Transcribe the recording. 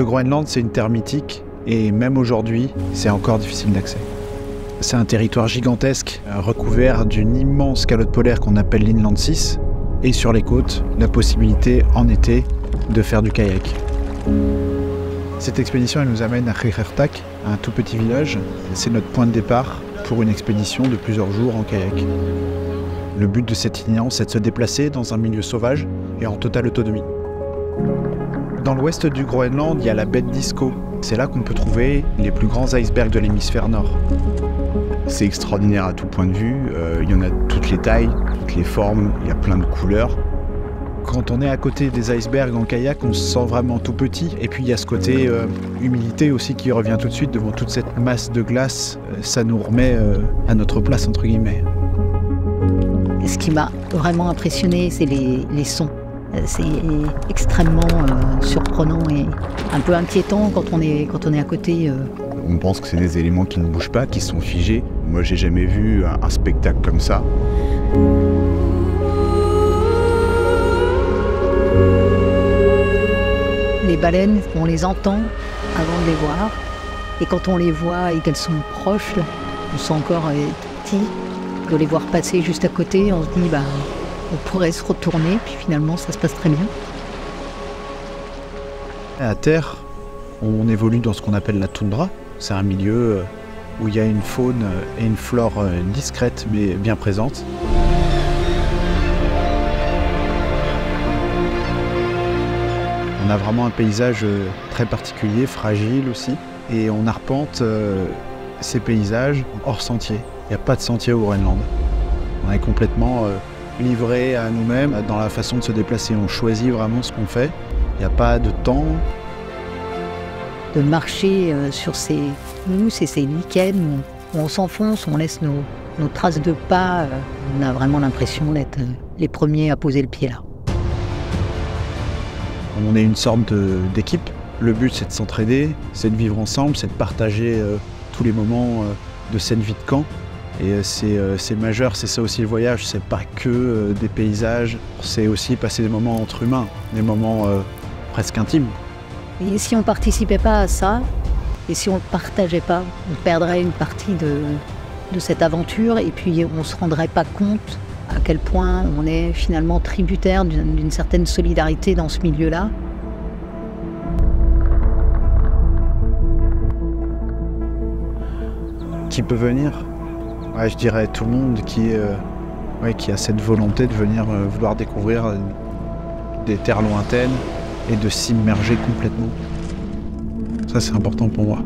Groenland, c'est une terre mythique et même aujourd'hui, c'est encore difficile d'accès. C'est un territoire gigantesque, recouvert d'une immense calotte polaire qu'on appelle l'Inland 6 et sur les côtes, la possibilité en été de faire du kayak. Cette expédition, elle nous amène à Qeqertaq, un tout petit village. C'est notre point de départ pour une expédition de plusieurs jours en kayak. Le but de cette itinérance, c'est de se déplacer dans un milieu sauvage et en totale autonomie. Dans l'ouest du Groenland, il y a la baie de Disko. C'est là qu'on peut trouver les plus grands icebergs de l'hémisphère nord. C'est extraordinaire à tout point de vue. Il y en a toutes les tailles, toutes les formes, il y a plein de couleurs. Quand on est à côté des icebergs en kayak, on se sent vraiment tout petit. Et puis il y a ce côté humilité aussi qui revient tout de suite devant toute cette masse de glace. Ça nous remet à notre place, entre guillemets. Ce qui m'a vraiment impressionné, c'est les sons. C'est extrêmement surprenant et un peu inquiétant quand on est à côté. On pense que c'est des éléments qui ne bougent pas, qui sont figés. Moi, j'ai jamais vu un spectacle comme ça. Les baleines, on les entend avant de les voir. Et quand on les voit et qu'elles sont proches, on sent encore petit. De les voir passer juste à côté, on se dit on pourrait se retourner, puis finalement ça se passe très bien. À terre, on évolue dans ce qu'on appelle la toundra. C'est un milieu où il y a une faune et une flore discrètes mais bien présentes. On a vraiment un paysage très particulier, fragile aussi, et on arpente ces paysages hors sentier. Il n'y a pas de sentier au Groenland. On est complètement livré à nous-mêmes dans la façon de se déplacer. On choisit vraiment ce qu'on fait. Il n'y a pas de temps. De marcher sur ces mousses et ces lichens où on s'enfonce, on laisse nos traces de pas. On a vraiment l'impression d'être les premiers à poser le pied là. On est une sorte d'équipe. Le but, c'est de s'entraider, c'est de vivre ensemble, c'est de partager tous les moments de cette vie de camp. Et c'est majeur, c'est ça aussi le voyage, c'est pas que des paysages, c'est aussi passer des moments entre humains, des moments presque intimes. Et si on participait pas à ça, et si on ne partageait pas, on perdrait une partie de cette aventure et puis on se rendrait pas compte à quel point on est finalement tributaire d'une certaine solidarité dans ce milieu-là. Qui peut venir? Ouais, je dirais tout le monde qui a cette volonté de venir vouloir découvrir des terres lointaines et de s'immerger complètement. Ça, c'est important pour moi.